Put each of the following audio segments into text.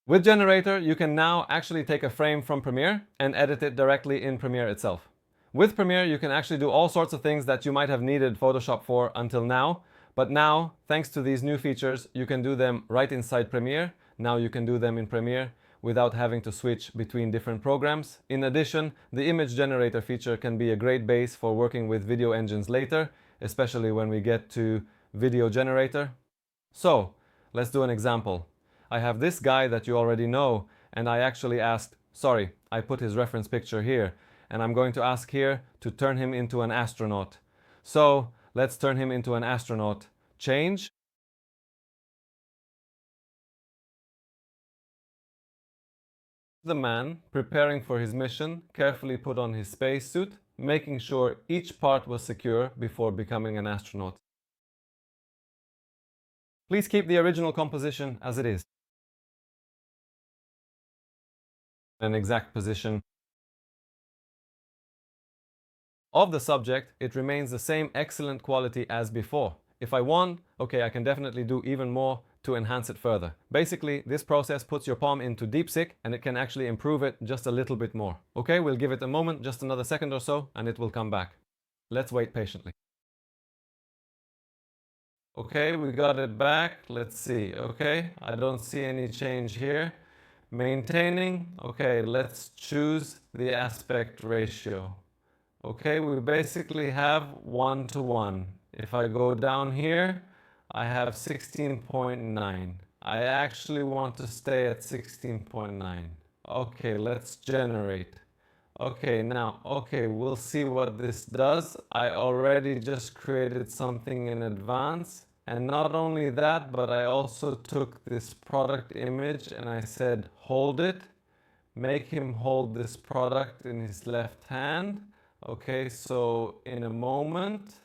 With Generator, you can now actually take a frame from Premiere and edit it directly in Premiere itself. With Premiere, you can actually do all sorts of things that you might have needed Photoshop for until now, but now, thanks to these new features, you can do them right inside Premiere. Now you can do them in Premiere without having to switch between different programs. In addition, the image generator feature can be a great base for working with video engines later, especially when we get to Video Generator. So, let's do an example. I have this guy that you already know, and I actually asked, sorry, I put his reference picture here, and I'm going to ask here to turn him into an astronaut. So, let's turn him into an astronaut. Change. The man, preparing for his mission, carefully put on his spacesuit, making sure each part was secure before becoming an astronaut. Please keep the original composition as it is. An exact position of the subject, it remains the same excellent quality as before. If I want, okay, I can definitely do even more to enhance it further. Basically, this process puts your palm into DeepSeek and it can actually improve it just a little bit more. Okay, we'll give it a moment, just another second or so, and it will come back. Let's wait patiently. Okay, we got it back. Let's see. Okay, I don't see any change here. Maintaining. Okay, let's choose the aspect ratio. Okay, we basically have 1:1. If I go down here, I have 16.9. I actually want to stay at 16.9. Okay, let's generate. Okay, now, okay, we'll see what this does. I already just created something in advance. And not only that, but I also took this product image and I said, hold it. Make him hold this product in his left hand. Okay, so in a moment,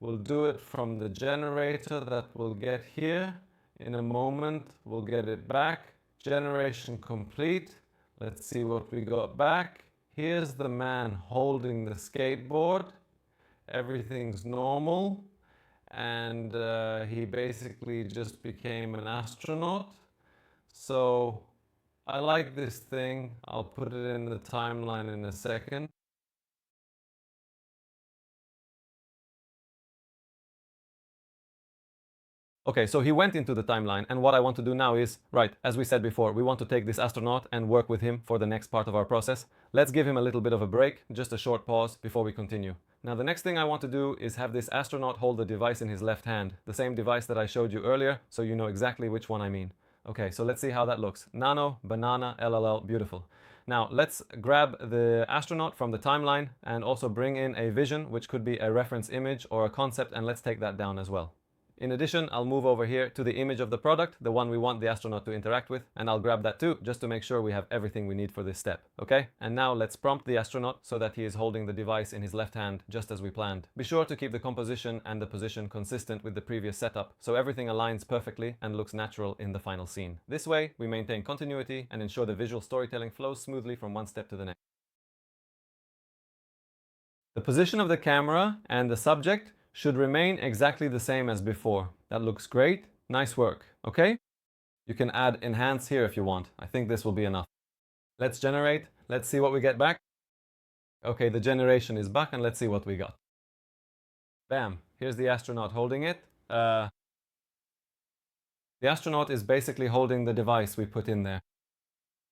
we'll do it from the generator that we'll get here. In a moment, we'll get it back. Generation complete. Let's see what we got back. Here's the man holding the skateboard. Everything's normal. And he basically just became an astronaut. So I like this thing. I'll put it in the timeline in a second. Okay, so he went into the timeline, and what I want to do now is, right, as we said before, we want to take this astronaut and work with him for the next part of our process. Let's give him a little bit of a break, just a short pause before we continue. Now, the next thing I want to do is have this astronaut hold the device in his left hand, the same device that I showed you earlier, so you know exactly which one I mean. Okay, so let's see how that looks. Nano, banana, LLL, beautiful. Now, let's grab the astronaut from the timeline and also bring in a vision, which could be a reference image or a concept, and let's take that down as well. In addition, I'll move over here to the image of the product, the one we want the astronaut to interact with, and I'll grab that too, just to make sure we have everything we need for this step, okay? And now let's prompt the astronaut so that he is holding the device in his left hand, just as we planned. Be sure to keep the composition and the position consistent with the previous setup, so everything aligns perfectly and looks natural in the final scene. This way, we maintain continuity and ensure the visual storytelling flows smoothly from one step to the next. The position of the camera and the subject should remain exactly the same as before. That looks great. Nice work. Okay? You can add enhance here if you want. I think this will be enough. Let's generate. Let's see what we get back. Okay, the generation is back and let's see what we got. Bam. Here's the astronaut holding it. The astronaut is basically holding the device we put in there.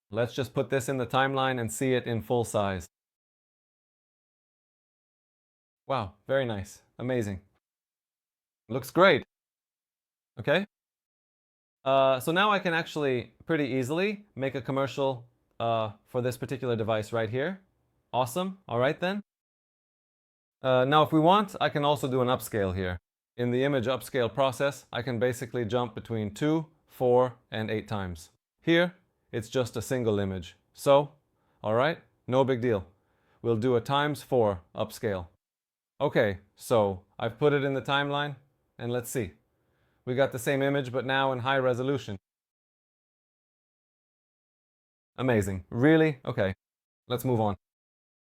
Let's just put this in the timeline and see it in full size. Wow, very nice. Amazing. Looks great. Okay. So now I can actually pretty easily make a commercial for this particular device right here. Awesome. All right then. Now if we want, I can also do an upscale here. In the image upscale process, I can basically jump between 2, 4, and 8 times. Here, it's just a single image. So, all right, no big deal. We'll do a ×4 upscale. Okay, so I've put it in the timeline, and let's see. We got the same image, but now in high resolution. Amazing. Really? Okay, let's move on.